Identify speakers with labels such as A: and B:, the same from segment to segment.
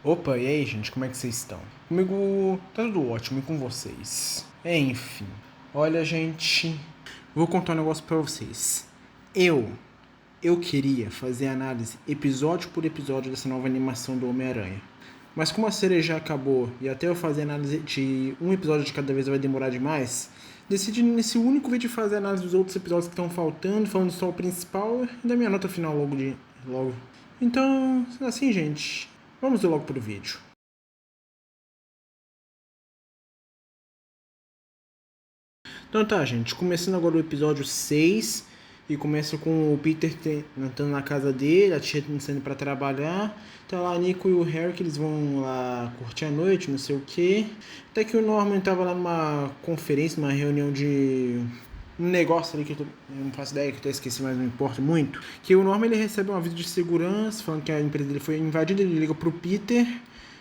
A: Opa, e aí, gente, como é que vocês estão? Comigo tá tudo ótimo e com vocês? Enfim, olha, gente, vou contar um negócio pra vocês. Eu, eu queria fazer análise episódio por episódio dessa nova animação do Homem-Aranha. Mas como a série já acabou e até eu fazer análise de um episódio de cada vez vai demorar demais, decidi nesse único vídeo fazer análise dos outros episódios que estão faltando, falando só o principal e da minha nota final logo. Então, assim, gente, vamos logo pro vídeo. Então tá, gente, começando agora o episódio 6 e começa com o Peter entrando na casa dele, a tia saindo pra trabalhar. Tá lá a Nico e o Harry que eles vão lá curtir a noite, não sei o que. Até que o Norman tava lá numa conferência, numa reunião de um negócio ali que eu não faço ideia, que eu até esqueci, mas não importa muito. Que o Norman ele recebe um aviso de segurança falando que a empresa dele foi invadida, ele liga pro Peter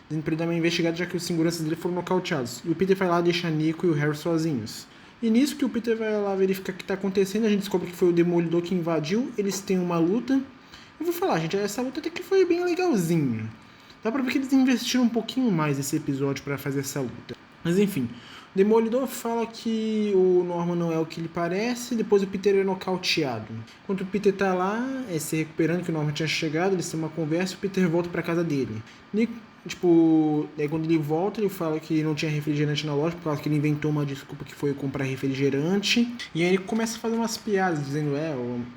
A: dizendo pra ele dar uma investigada já que os seguranças dele foram nocauteados. E o Peter vai lá e deixa a Nico e o Harry sozinhos. E nisso que o Peter vai lá verificar o que está acontecendo, a gente descobre que foi o Demolidor que invadiu, eles têm uma luta. Eu vou falar, gente, essa luta até que foi bem legalzinha. Dá pra ver que eles investiram um pouquinho mais nesse episódio para fazer essa luta. Mas enfim, o Demolidor fala que o Norman não é o que ele parece, e depois o Peter é nocauteado. Enquanto o Peter tá lá, se recuperando, que o Norman tinha chegado, eles têm uma conversa e o Peter volta pra casa dele. Tipo, aí quando ele volta, ele fala que não tinha refrigerante na loja, por causa que ele inventou uma desculpa que foi comprar refrigerante. E aí ele começa a fazer umas piadas, dizendo,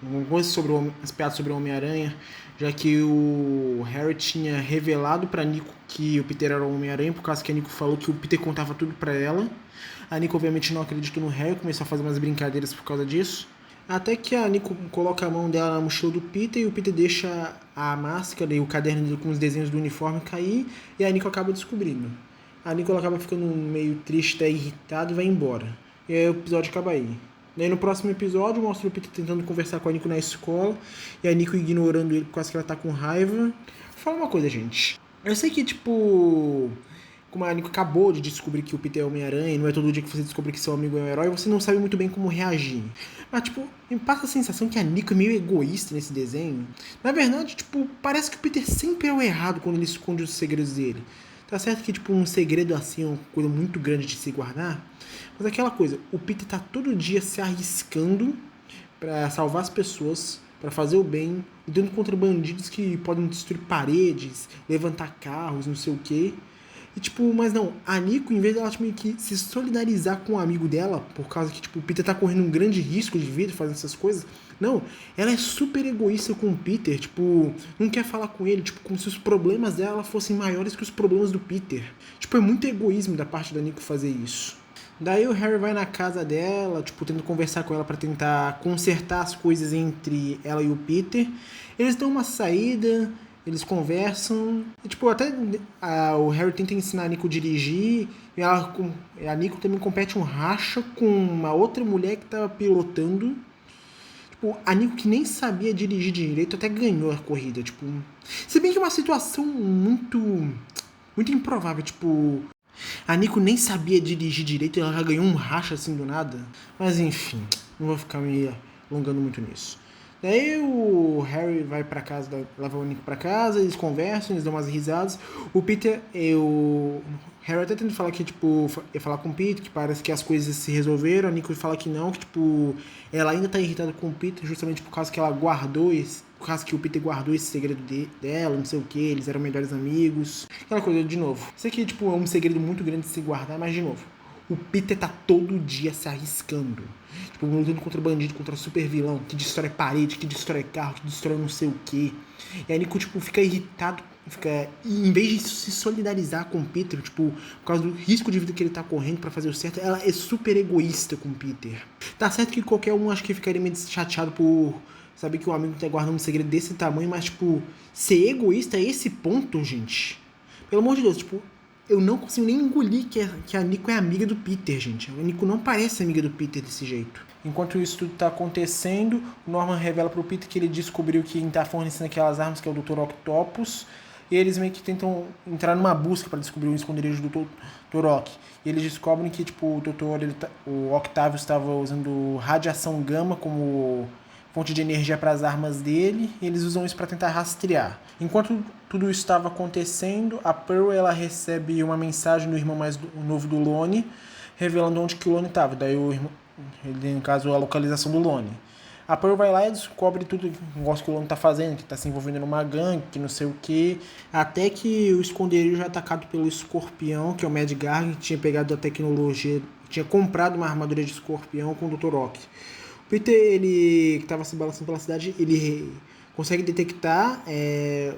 A: uma coisa sobre as piadas sobre o Homem-Aranha, já que o Harry tinha revelado pra Nico que o Peter era o Homem-Aranha, por causa que a Nico falou que o Peter contava tudo pra ela. A Nico obviamente não acreditou no Harry, começou a fazer umas brincadeiras por causa disso. Até que a Nico coloca a mão dela na mochila do Peter e o Peter deixa a máscara e o caderno dele com os desenhos do uniforme cair e a Nico acaba descobrindo. A Nico ela acaba ficando meio triste, até irritada e vai embora. E aí o episódio acaba aí. Daí no próximo episódio mostra o Peter tentando conversar com a Nico na escola e a Nico ignorando ele por causa que ela tá com raiva. Fala uma coisa, gente. Eu sei que, tipo, como a Nico acabou de descobrir que o Peter é Homem-Aranha, e não é todo dia que você descobre que seu amigo é um herói, você não sabe muito bem como reagir. Mas, tipo, me passa a sensação que a Nico é meio egoísta nesse desenho. Na verdade, tipo, parece que o Peter sempre é o errado quando ele esconde os segredos dele. Tá certo que, tipo, um segredo assim é uma coisa muito grande de se guardar, mas aquela coisa, o Peter tá todo dia se arriscando pra salvar as pessoas, pra fazer o bem, lutando contra bandidos que podem destruir paredes, levantar carros, não sei o quê. E tipo, mas não, a Nico, em vez dela tipo, meio que se solidarizar com o amigo dela, por causa que tipo, o Peter tá correndo um grande risco de vida fazendo essas coisas, não, ela é super egoísta com o Peter, tipo, não quer falar com ele, tipo, como se os problemas dela fossem maiores que os problemas do Peter. Tipo, é muito egoísmo da parte da Nico fazer isso. Daí o Harry vai na casa dela, tipo, tentando conversar com ela para tentar consertar as coisas entre ela e o Peter. Eles dão uma saída, eles conversam. E, tipo, até o Harry tenta ensinar a Nico a dirigir. E a Nico também compete um racha com uma outra mulher que tava pilotando. Tipo, a Nico que nem sabia dirigir direito até ganhou a corrida. Tipo, se bem que é uma situação muito improvável. Tipo, a Nico nem sabia dirigir direito e ela já ganhou um racha assim do nada. Mas enfim, não vou ficar me alongando muito nisso. Daí o Harry vai pra casa, leva o Nico pra casa, eles conversam, eles dão umas risadas. O Peter e o Harry até tenta falar que, tipo, ia falar com o Peter, que parece que as coisas se resolveram. A Nico fala que não, que, tipo, ela ainda tá irritada com o Peter justamente por causa que ela guardou por causa que o Peter guardou esse segredo dela, não sei o que, eles eram melhores amigos. Aquela coisa, de novo. Isso aqui, tipo, é um segredo muito grande de se guardar, mas, de novo, o Peter tá todo dia se arriscando. Tipo, lutando contra bandido, contra super vilão, que destrói parede, que destrói carro, que destrói não sei o que. E aí Nico, tipo, fica irritado, em vez de se solidarizar com o Peter, tipo, por causa do risco de vida que ele tá correndo pra fazer o certo, ela é super egoísta com o Peter. Tá certo que qualquer um acho que ficaria meio chateado por saber que o amigo tá guardando um segredo desse tamanho, mas, tipo, ser egoísta a esse ponto, gente. Pelo amor de Deus, tipo, eu não consigo nem engolir que a Nico é amiga do Peter, gente. A Nico não parece amiga do Peter desse jeito. Enquanto isso tudo tá acontecendo, o Norman revela pro Peter que ele descobriu que quem tá fornecendo aquelas armas, que é o Dr. Octopus, e eles meio que tentam entrar numa busca para descobrir o esconderijo do Dr. Ock. E eles descobrem que tipo, o Octavius estava usando radiação gama como fonte de energia para as armas dele, e eles usam isso para tentar rastrear. Enquanto tudo isso estava acontecendo, a Pearl ela recebe uma mensagem do irmão mais novo do Lone, revelando onde que o Lone estava. Daí o irmão, no caso, a localização do Lone. A Pearl vai lá e descobre tudo o negócio que o Lone tá fazendo, que tá se envolvendo numa gangue, que não sei o que. Até que o esconderijo é atacado pelo escorpião, que é o Mad Garg, que tinha pegado a tecnologia, tinha comprado uma armadura de escorpião com o Dr. Ock. O Peter, ele que estava se balançando pela cidade, ele consegue detectar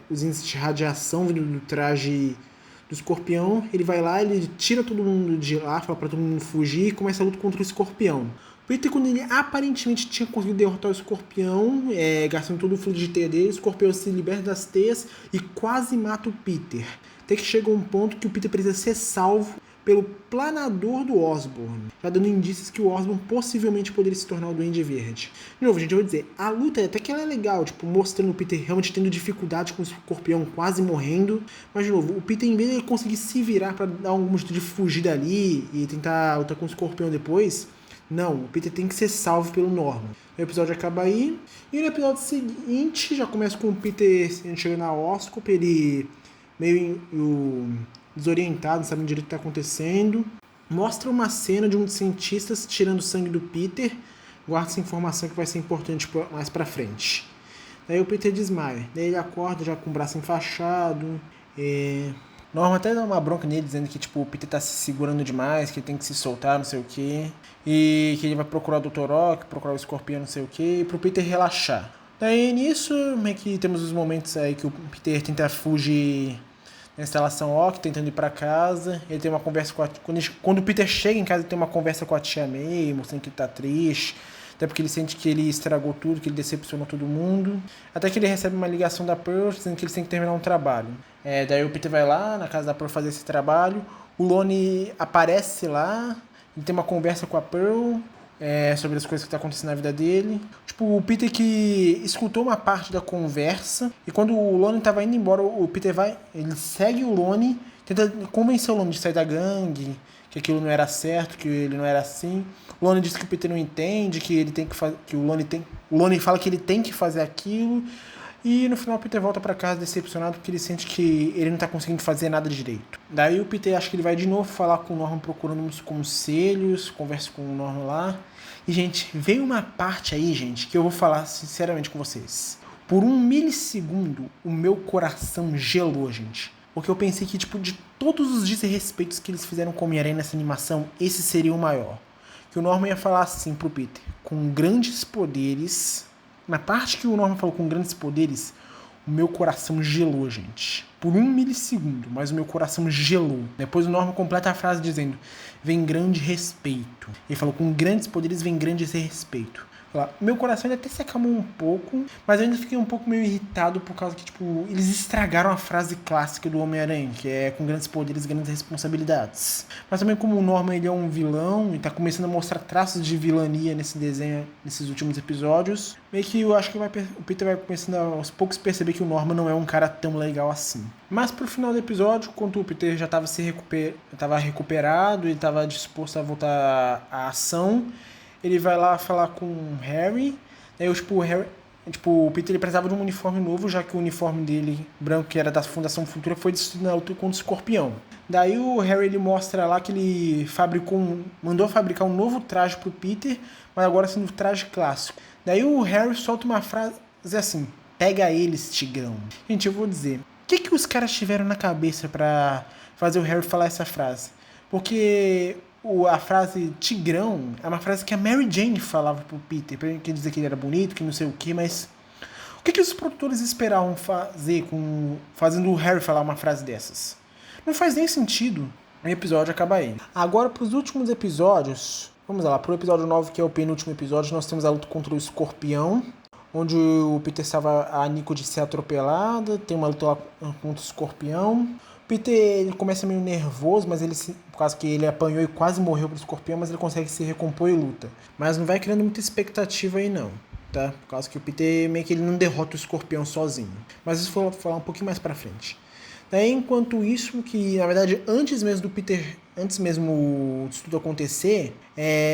A: os índices de radiação vindo do traje do escorpião. Ele vai lá, ele tira todo mundo de lá, fala pra todo mundo fugir e começa a luta contra o escorpião. O Peter, quando ele aparentemente tinha conseguido derrotar o escorpião, gastando todo o fluido de teia dele, o escorpião se liberta das teias e quase mata o Peter. Até que chega um ponto que o Peter precisa ser salvo pelo planador do Osborn, já dando indícios que o Osborn possivelmente poderia se tornar o Duende Verde. De novo, gente, eu vou dizer, a luta até que ela é legal, tipo, mostrando o Peter realmente tendo dificuldade com o escorpião quase morrendo, mas de novo, o Peter, em vez de ele conseguir se virar para dar algum jeito de fugir dali e tentar lutar com o escorpião depois, não, o Peter tem que ser salvo pelo Norman. O episódio acaba aí, e no episódio seguinte já começa com o Peter chegando na Oscorp, ele meio desorientado, não sabe direito o que está acontecendo. Mostra uma cena de um dos cientistas tirando sangue do Peter. Guarda essa informação que vai ser importante mais pra frente. Daí o Peter desmaia. Daí ele acorda já com o braço enfaixado. Norma até dá uma bronca nele, dizendo que tipo, o Peter tá se segurando demais, que ele tem que se soltar, não sei o que. E que ele vai procurar o Dr. Ock, procurar o escorpião, não sei o que, pro Peter relaxar. Daí nisso, meio que temos os momentos aí que o Peter tenta fugir na instalação Ock, tentando ir pra casa. Ele tem uma conversa com a... Quando o Peter chega em casa, ele tem uma conversa com a tia May, mostrando que ele tá triste. Até porque ele sente que ele estragou tudo, que ele decepcionou todo mundo. Até que ele recebe uma ligação da Pearl, dizendo que eles têm que terminar um trabalho. Daí o Peter vai lá, na casa da Pearl, fazer esse trabalho. O Lone aparece lá, ele tem uma conversa com a Pearl, sobre as coisas que estão acontecendo na vida dele. Tipo, o Peter que escutou uma parte da conversa, e quando o Lone estava indo embora, o Peter ele segue o Lone, tenta convencer o Lone de sair da gangue, que aquilo não era certo, que ele não era assim. O Lone diz que o Peter não entende, que ele tem que fazer, que o Lone fala que ele tem que fazer aquilo. E no final o Peter volta pra casa decepcionado porque ele sente que ele não tá conseguindo fazer nada direito. Daí o Peter acha que ele vai de novo falar com o Norman procurando uns conselhos, conversa com o Norman lá. E, gente, veio uma parte aí, gente, que eu vou falar sinceramente com vocês. Por um milissegundo, o meu coração gelou, gente. Porque eu pensei que, tipo, de todos os desrespeitos que eles fizeram com o Homem-Aranha nessa animação, esse seria o maior. Que o Norman ia falar assim pro Peter: com grandes poderes... Na parte que o Norman falou com grandes poderes, o meu coração gelou, gente. Por um milissegundo, mas o meu coração gelou. Depois o Norman completa a frase dizendo: vem grande respeito. Ele falou: com grandes poderes vem grande respeito. Meu coração até se acalmou um pouco, mas eu ainda fiquei um pouco meio irritado por causa que, tipo, eles estragaram a frase clássica do Homem-Aranha, que é com grandes poderes, grandes responsabilidades. Mas também como o Norman ele é um vilão e tá começando a mostrar traços de vilania nesse desenho, nesses últimos episódios, meio que eu acho que o Peter vai começando a, aos poucos perceber que o Norman não é um cara tão legal assim. Mas pro final do episódio, quando o Peter já tava tava recuperado e tava disposto a voltar à ação, ele vai lá falar com o Harry. Aí o Peter ele precisava de um uniforme novo, já que o uniforme dele, branco, que era da Fundação Futura, foi destruído na luta contra o Escorpião. Daí o Harry ele mostra lá que ele mandou fabricar um novo traje pro Peter, mas agora sendo um traje clássico. Daí o Harry solta uma frase assim: pega eles, Tigrão. Gente, eu vou dizer, o que os caras tiveram na cabeça pra fazer o Harry falar essa frase? Porque a frase Tigrão é uma frase que a Mary Jane falava pro Peter, pra ele dizer que ele era bonito, que não sei o que, mas o que os produtores esperavam fazer fazendo o Harry falar uma frase dessas? Não faz nem sentido. O episódio acaba aí. Agora, pros últimos episódios, vamos lá, pro episódio 9, que é o penúltimo episódio, nós temos a luta contra o Escorpião, onde o Peter salva a Nico de ser atropelada, tem uma luta lá contra o Escorpião. Peter ele começa meio nervoso, mas por causa que ele apanhou e quase morreu pro Escorpião, mas ele consegue se recompor e luta. Mas não vai criando muita expectativa aí não, tá? Por causa que o Peter meio que ele não derrota o Escorpião sozinho. Mas isso vou falar um pouquinho mais pra frente. Daí, enquanto isso, que na verdade antes mesmo do Peter antes mesmo disso tudo acontecer,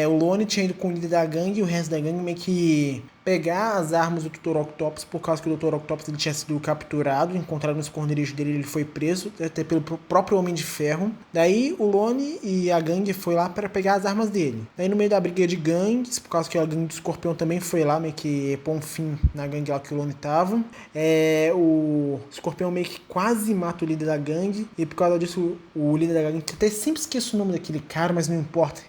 A: o Lone tinha ido com o líder da gangue e o resto da gangue meio que pegar as armas do Dr. Octopus, por causa que o Dr. Octopus ele tinha sido capturado, encontrado nos esconderijo dele, ele foi preso, até pelo próprio Homem de Ferro. Daí o Lone e a gangue foi lá para pegar as armas dele. Daí no meio da briga de gangues, por causa que a gangue do Escorpião também foi lá, meio que pôr um fim na gangue lá que o Lone tava, o Escorpião meio que quase mata o líder da gangue, e por causa disso o líder da gangue, até sempre esqueço o nome daquele cara, mas não importa,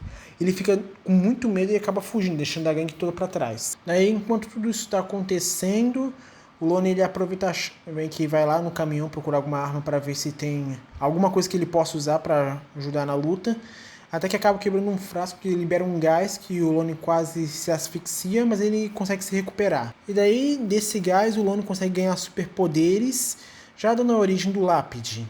A: ele fica com muito medo e acaba fugindo, deixando a gangue toda pra trás. Daí, enquanto tudo isso tá acontecendo, o Lone ele aproveita que vai lá no caminhão procurar alguma arma para ver se tem alguma coisa que ele possa usar para ajudar na luta. Até que acaba quebrando um frasco que libera um gás que o Lone quase se asfixia, mas ele consegue se recuperar. E daí, desse gás, o Lone consegue ganhar superpoderes, já dando a origem do Lápide.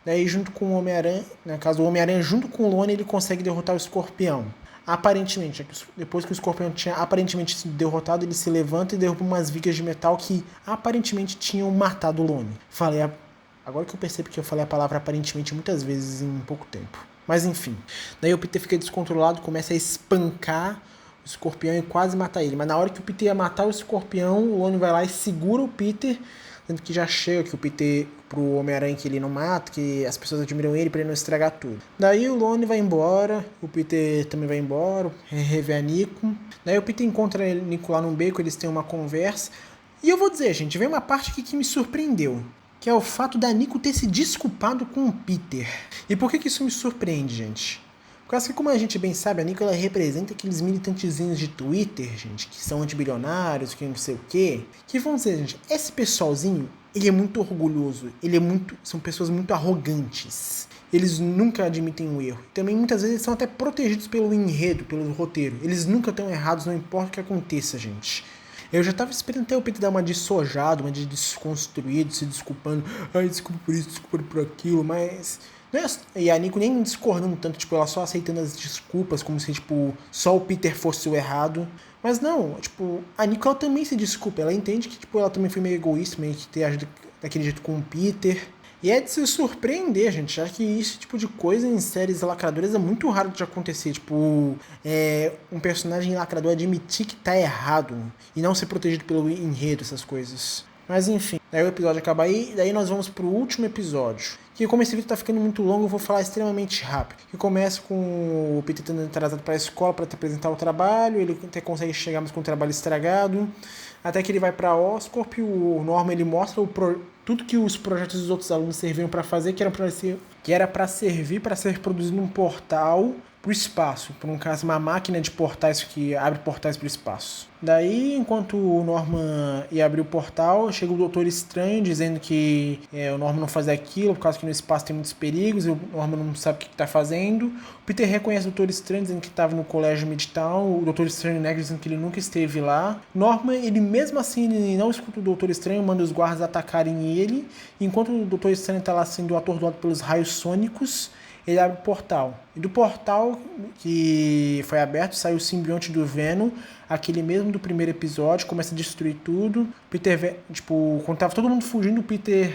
A: Daí, junto com o Homem-Aranha, no caso, o Homem-Aranha junto com o Lone, ele consegue derrotar o Escorpião. Aparentemente, depois que o Escorpião tinha aparentemente sido derrotado, ele se levanta e derruba umas vigas de metal que aparentemente tinham matado o Lone. Agora que eu percebo que eu falei a palavra aparentemente muitas vezes em pouco tempo. Mas enfim, daí o Peter fica descontrolado, começa a espancar o Escorpião e quase mata ele. Mas na hora que o Peter ia matar o Escorpião, o Lone vai lá e segura o Peter, sendo que já chega que o Peter, pro Homem-Aranha, que ele não mata, que as pessoas admiram ele pra ele não estragar tudo. Daí o Lone vai embora, o Peter também vai embora, revê a Nico. Daí o Peter encontra a Nico lá num beco, eles têm uma conversa. E eu vou dizer, gente, veio uma parte aqui que me surpreendeu, que é o fato da Nico ter se desculpado com o Peter. E por que isso me surpreende, gente? Por causa que, como a gente bem sabe, a Nico ela representa aqueles militantezinhos de Twitter, gente, que são antibilionários, que não sei o quê. Que vão dizer, gente, esse pessoalzinho, ele é muito orgulhoso, são pessoas muito arrogantes. Eles nunca admitem um erro. Também muitas vezes eles são até protegidos pelo enredo, pelo roteiro. Eles nunca estão errados, não importa o que aconteça, gente. Eu já tava esperando até o Peter dar uma dessojada, uma de desconstruído, se desculpando. Ai, desculpa por isso, desculpa por aquilo, mas... E a Nico nem discordando tanto, tipo, ela só aceitando as desculpas, como se, tipo, só o Peter fosse o errado. Mas não, tipo, a Nico ela também se desculpa, ela entende que, tipo, ela também foi meio egoísta, meio que ter agido daquele jeito com o Peter. E é de se surpreender, gente, já que esse tipo de coisa em séries lacradoras é muito raro de acontecer. Tipo, um personagem lacrador admitir que tá errado e não ser protegido pelo enredo, essas coisas. Mas enfim, daí o episódio acaba aí, e daí nós vamos pro último episódio. Que como esse vídeo tá ficando muito longo, eu vou falar extremamente rápido. Que começa com o Peter estando atrasado para a escola para apresentar o trabalho, ele até consegue chegar, mas com o trabalho estragado. Até que ele vai pra Oscorp e o Norman ele mostra tudo que os projetos dos outros alunos serviam para fazer, que era para servir para ser produzido num portal pro espaço, por um caso uma máquina de portais que abre portais pro espaço. Daí, enquanto o Norman ia abrir o portal, chega o Doutor Estranho dizendo que o Norman não faz aquilo, por causa que no espaço tem muitos perigos, e o Norman não sabe o que está fazendo. O Peter reconhece o Doutor Estranho dizendo que estava no colégio Midtown, o Doutor Estranho nega dizendo que ele nunca esteve lá. Norman, ele mesmo assim, ele não escuta o Doutor Estranho, manda os guardas atacarem ele, enquanto o Doutor Estranho está lá sendo atordoado pelos raios sônicos, ele abre o portal. E do portal que foi aberto, saiu o simbionte do Venom, aquele mesmo do primeiro episódio, começa a destruir tudo. Peter, tipo, quando tava todo mundo fugindo, o Peter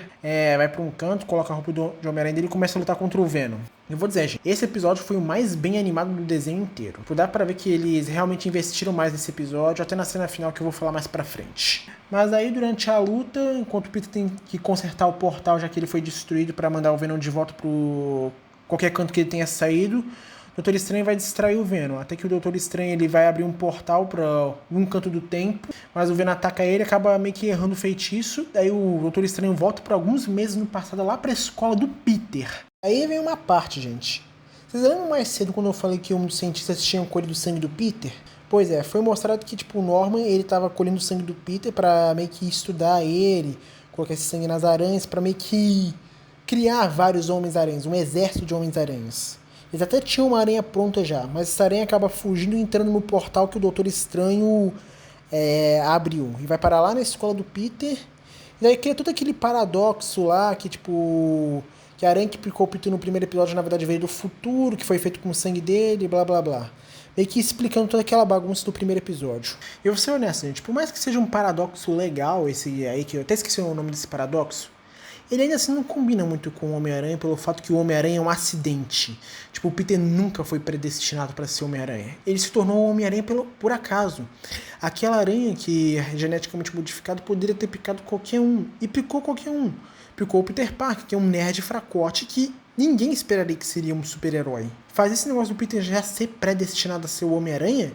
A: vai pra um canto, coloca a roupa de Homem-Aranha dele e começa a lutar contra o Venom. Eu vou dizer, gente, esse episódio foi o mais bem animado do desenho inteiro. Dá pra ver que eles realmente investiram mais nesse episódio, até na cena final que eu vou falar mais pra frente. Mas aí, durante a luta, enquanto o Peter tem que consertar o portal, já que ele foi destruído, pra mandar o Venom de volta pro qualquer canto que ele tenha saído, o Doutor Estranho vai distrair o Venom. Até que o Doutor Estranho ele vai abrir um portal para um canto do tempo, mas o Venom ataca ele, acaba meio que errando o feitiço. Daí o Doutor Estranho volta por alguns meses no passado lá para a escola do Peter. Aí vem uma parte, gente. Vocês lembram mais cedo quando eu falei que um dos cientistas tinha colhido o sangue do Peter? Pois é, foi mostrado que tipo, o Norman ele tava colhendo o sangue do Peter para meio que estudar ele, colocar esse sangue nas aranhas, para meio que criar vários Homens-Aranhas, um exército de Homens-Aranhas. Eles até tinham uma aranha pronta já, mas essa aranha acaba fugindo e entrando no portal que o Doutor Estranho abriu. E vai parar lá na escola do Peter. E daí cria todo aquele paradoxo lá, que tipo... que a aranha que picou o Peter no primeiro episódio, na verdade, veio do futuro, que foi feito com o sangue dele, blá blá blá. Meio que explicando toda aquela bagunça do primeiro episódio. E eu vou ser honesto, gente, por mais que seja um paradoxo legal esse aí, que eu até esqueci o nome desse paradoxo, ele ainda assim não combina muito com o Homem-Aranha pelo fato que o Homem-Aranha é um acidente. Tipo, o Peter nunca foi predestinado para ser Homem-Aranha. Ele se tornou o Homem-Aranha por acaso. Aquela aranha que é geneticamente modificada poderia ter picado qualquer um. E picou qualquer um. Picou o Peter Parker, que é um nerd fracote que ninguém esperaria que seria um super-herói. Faz esse negócio do Peter já ser predestinado a ser o Homem-Aranha,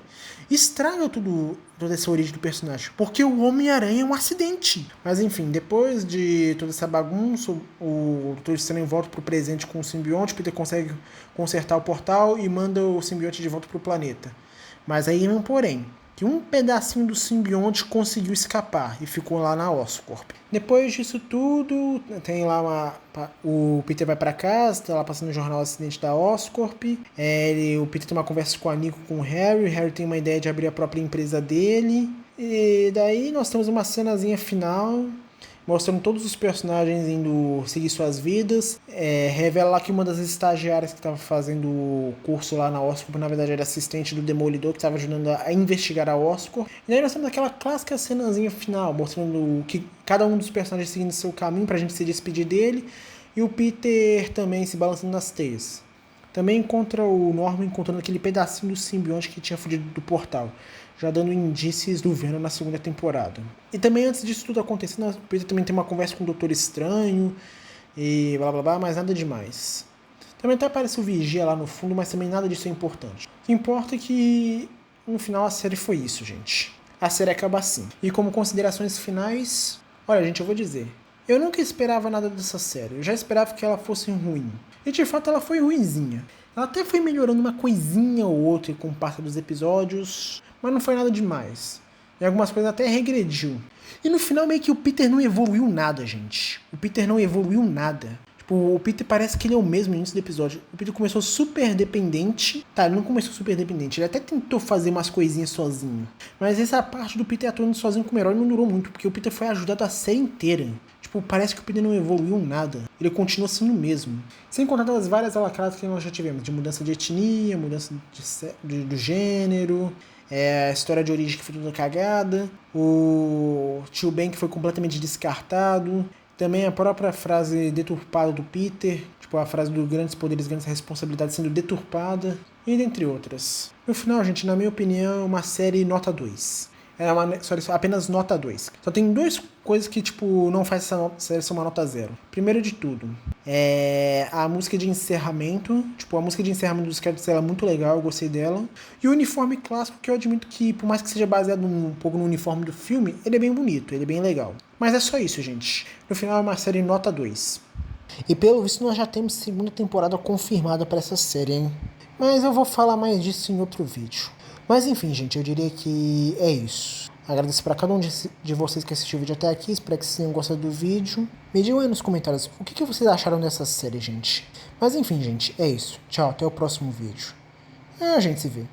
A: estraga toda essa origem do personagem. Porque o Homem-Aranha é um acidente. Mas enfim, depois de toda essa bagunça, o Doutor Estranho volta pro presente com o simbionte, Peter consegue consertar o portal e manda o simbionte de volta pro planeta. Mas aí vem um porém, que um pedacinho do simbionte conseguiu escapar e ficou lá na Oscorp. Depois disso tudo, tem lá o Peter vai pra casa, tá lá passando o jornal acidente da Oscorp. O Peter tem uma conversa com a Nico, com o Harry tem uma ideia de abrir a própria empresa dele. E daí nós temos uma cenazinha final, mostrando todos os personagens indo seguir suas vidas. Revela lá que uma das estagiárias que estava fazendo o curso lá na Oscorp, na verdade era assistente do Demolidor, que estava ajudando a investigar a Oscorp. E daí nós temos aquela clássica cenazinha final, mostrando que cada um dos personagens seguindo seu caminho pra gente se despedir dele. E o Peter também se balançando nas teias. Também encontra o Norman encontrando aquele pedacinho do simbionte que tinha fugido do portal, já dando indícios do Venom na segunda temporada. E também antes disso tudo acontecer, o Peter também tem uma conversa com o Doutor Estranho e blá blá blá, mas nada demais. Também até aparece o Vigia lá no fundo, mas também nada disso é importante. O que importa é que no final a série foi isso, gente. A série acaba assim. E como considerações finais, olha gente, eu vou dizer, eu nunca esperava nada dessa série, eu já esperava que ela fosse ruim. E de fato ela foi ruinzinha. Ela até foi melhorando uma coisinha ou outra com o passar dos episódios, mas não foi nada demais. Em algumas coisas até regrediu. E no final meio que o Peter não evoluiu nada, gente. O Peter não evoluiu nada. Tipo, o Peter parece que ele é o mesmo no início do episódio. O Peter começou super dependente. Tá, ele não começou super dependente. Ele até tentou fazer umas coisinhas sozinho. Mas essa parte do Peter atuando sozinho como herói não durou muito, porque o Peter foi ajudado a série inteira. Tipo, parece que o Peter não evoluiu nada. Ele continua sendo o mesmo. Sem contar das várias alacradas que nós já tivemos. De mudança de etnia, mudança do gênero, a história de origem que foi toda cagada, o tio Ben que foi completamente descartado, também a própria frase deturpada do Peter, tipo a frase do grandes poderes, grandes responsabilidades sendo deturpada, e dentre outras. No final, gente, na minha opinião, uma série nota 2. Apenas nota 2. Só tem duas coisas que, tipo, não faz essa série ser uma nota 0. Primeiro de tudo, a música de encerramento. Tipo, a música de encerramento dos créditos é muito legal, eu gostei dela. E o uniforme clássico, que eu admito que, por mais que seja baseado um pouco no uniforme do filme, ele é bem bonito, ele é bem legal. Mas é só isso, gente. No final é uma série nota 2. E pelo visto nós já temos segunda temporada confirmada para essa série, hein? Mas eu vou falar mais disso em outro vídeo. Mas enfim, gente, eu diria que é isso. Agradeço para cada um de vocês que assistiu o vídeo até aqui. Espero que vocês tenham gostado do vídeo. Me digam aí nos comentários o que vocês acharam dessa série, gente. Mas enfim, gente, é isso. Tchau, até o próximo vídeo. A gente se vê.